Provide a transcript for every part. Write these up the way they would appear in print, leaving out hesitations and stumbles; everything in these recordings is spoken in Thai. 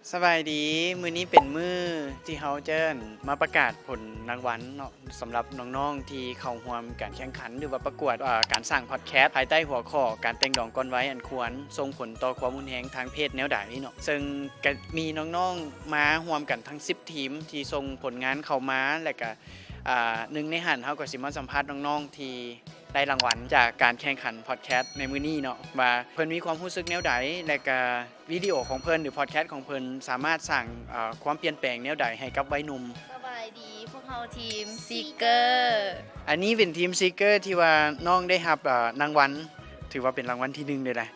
สบายดีมื้อนี้เป็นมื้อที่เฮาเจิ้นมาประกาศผลรางวัลเนาะสำหรับน้องๆที่เข้าร่วมการแข่งขันหรือว่าประกวดการสร้างพอดแคสต์ภายใต้หัวข้อการแต่งดองก่อนวัยอันควรส่งผลต่อความรุนแรงทางเพศแนวใดเนาะซึ่งก็มีน้องๆมาร่วมกันทั้ง10ทีมที่ส่งผลงานเข้ามาและก็หนึ่งในหันเฮาก็สิมาสัมภาษณ์น้องๆที่ได้รางวัลจากการแข่งขันพอดแคสต์ในมื้อนี้เนาะว่าเพิ่นมีความรู้สึกแนวใดและก็วิดีโอของเพิ่นหรือพอดแคสต์ของเพิ่นสามารถสร้างความเปลี่ยนแปลงแนวใดให้กับวัยหนุ่มสบายดีพวกเราทีมซีเกอร์ อันนี้เป็นทีมซีเกอร์ที่ว่าน้องได้รับรางวัลถือว่าเป็นรางวัลที่1เลยนะ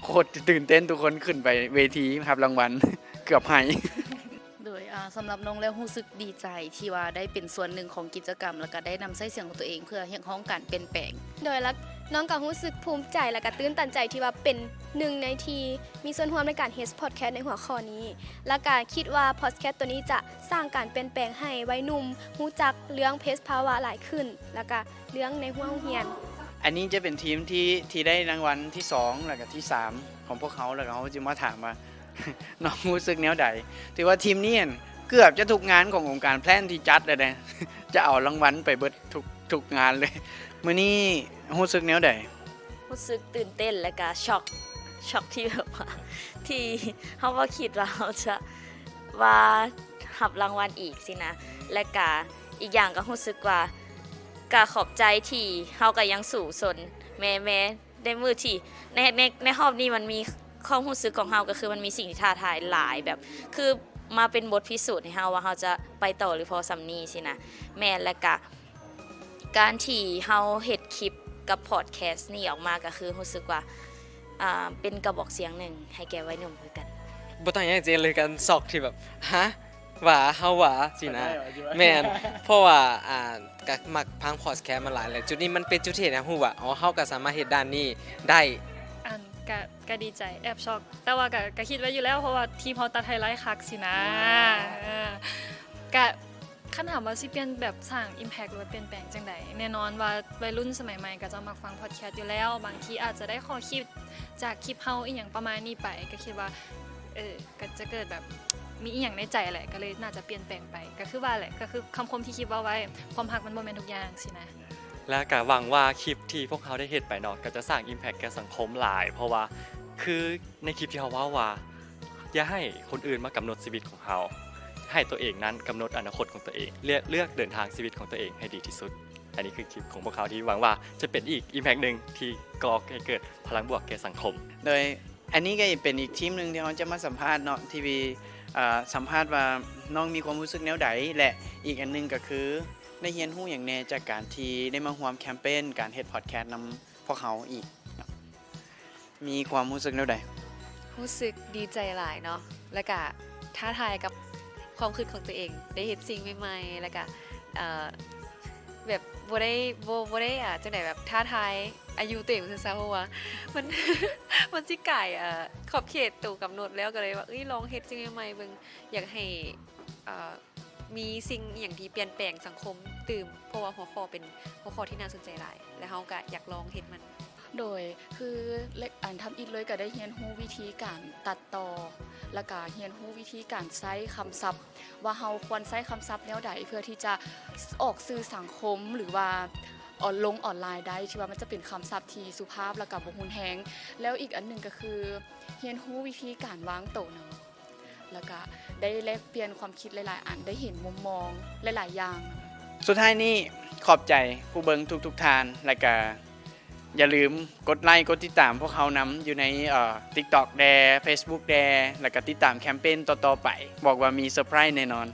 โคตรตื่นเต้นทุกคนขึ้นไปเวทีรับรางวัล เกือบหาย โดยสำหรับน้องแล้วรู้สึกดีใจที่ว่าได้เป็นส่วนหนึ่งของกิจกรรมแล้วก็ได้นำใช้เสียงของตัวเองเพื่อเรียกร้องการเปลี่ยนแปลงโดยแล้วน้องก็รู้สึกภูมิใจและก็ตื้นตันใจที่ว่าเป็นหนึ่งในทีมีส่วนร่วมในการเฮดพอดแคสต์ในหัวข้อนี้และก็คิดว่าพอดแคสต์ตัวนี้จะสร้างการเปลี่ยนแปลงให้วัยหนุ่มรู้จักเรื่องเพศภาวะหลายขึ้นแล้วก็เรื่องในห้องเรียนอันนี้จะเป็นทีมที่ได้รางวัลที่2แล้วก็ที่3ของพวกเขาแล้วเขาจะมาถามว่า น้องรู้สึกแนวใดถือว่าทีมนี้เกือบจะทุกงานขององค์การแพลนที่จัดเลยนะ จะเอารางวัลไปเบิดทุกงานเลยมื้อนี้รู้สึกแนวใดรู้สึกตื่นเต้นและก็ช็อกที่แบบว่าที่เฮาบ่คิดว่าเฮาจะว่ารับรางวัลอีกสินะและก็อีกอย่างก็รู้สึกว่าก็ขอบใจที่เฮาก็ยังสู้สนแม้ได้มือที่ในรอบนี้มันมีความรู้สึกของเฮาก็คือมันมีสิ่งที่ท้าทายหลายแบบคือมาเป็นบทพิสูจน์ให้เฮาว่าเฮาจะไปต่อหรือพอสำนี้สินะแม่และก็การที่เฮาเฮ็ดคลิปกับพอดแคสต์นี่ออกมาก็คือรู้สึกว่าเป็นกระบอกเสียงหนึ่งให้แก่วัยหนุ่มคือกันบ่ต้องอย่างเจนเลยกันซอกที่แบบฮะว่าเฮาว่าสินะแม่นเพราะว่าก็มักพังพอดแคสต์มาหลายแล้วจุดนี้มันเป็นจุดที่ฮู้ว่าอ๋อเฮาก็สามารถเฮ็ดด้านนี้ได้ก็ดีใจแอบช็อกแต่ว่าก็คิดไว้อยู่แล้วเพราะว่าทีมเฮาตัดไฮไลท์คักสินะก็คันถามว่าสิเปลี่ยนแบบสร้าง impact หรือว่าเปลี่ยนแปลงจังไดแน่นอนว่าวัยรุ่นสมัยใหม่ก็จะมักฟังพอดแคสต์อยู่แล้วบางทีอาจจะได้ข้อคิดจากคลิปเฮาอีหยังประมาณนี้ไปก็คิดว่าก็จะเกิดแบบมีอีหยังในใจแหละก็เลยน่าจะเปลี่ยนแปลงไปก็คือว่าแหละก็คือคำคมที่คิดว่าไว้ความรักมันบ่แม่นทุกอย่างสินะและก็หวังว่าคลิปที่พวกเขาได้เฮ็ดไปเนาะก็จะสร้าง impact แก่สังคมหลายเพราะว่าคือในคลิปที่เขาว่าอย่าให้คนอื่นมากำหนดชีวิตของเขาให้ตัวเองนั้นกำหนดอนาคตของตัวเองเลือกเดินทางชีวิตของตัวเองให้ดีที่สุดอันนี้คือคลิปของพวกเขาที่หวังว่าจะเป็นอีก impact นึงที่ก่อให้เกิดพลังบวกแก่สังคมโดยอันนี้ก็เป็นอีกทีมนึงที่เขาจะมาสัมภาษณ์เนาะทีวีสัมภาษณ์ว่าน้องมีความรู้สึกแนวใดและอีกอันนึงก็คือได้เรียนรู้อย่างแน่จากการที่ได้มาร่วมแคมเปญการเฮ็ดพอดแคสต์นำพวกเขาอีกมีความรู้สึกแนวใดรู้สึกดีใจหลายเนาะแล้วก็ท้าทายกับความคิดของตัวเองได้เห็นสิ่งใหม่ๆแล้วก็แบบบ่ได้จังได๋แบบท้าทายอายุตัวเองซื่อๆเพราะว่ามัน มันสิไก่ขอบเขตตัวกำหนดแล้วก็เลยว่าลองเฮ็ดสิ่งใหม่ๆเบิ่งอยากให้มีสิ่งอหยังที่เปลี่ยนแปลงสังคมตื่มเพราะว่าหัวข้อเป็นหัวข้อที่น่าสนใจหลายและเฮาก็อยากลองเฮ็ดมันโดยคือทำอีกเลยก็ได้เรียนรู้วิธีการตัดต่อแล้วก็เรียนรู้วิธีการใช้คำศัพท์ว่าเฮาควรใช้คำศัพท์แนวใดเพื่อที่จะออกสื่อสังคมหรือว่าลงออนไลน์ได้ที่ว่ามันจะเป็นคำศัพท์ที่สุภาพและก็บ่รุนแรงแล้วอีกอันนึงก็คือเรียนรู้วิธีการวางโต๊ะนำแล้วก็ได้แลกเปลี่ยนความคิดหลายๆอันได้เห็นมุมมองหลายๆอย่างสุดท้ายนี้ขอบใจผู้เบิ่งทุกท่านและก็อย่าลืมกดไลค์กดติดตามพวกเขานำอยู่ในTikTok แด Facebook แดแล้วก็ติดตามแคมเปญต่อๆไปบอกว่ามีเซอร์ไพรส์แน่นอน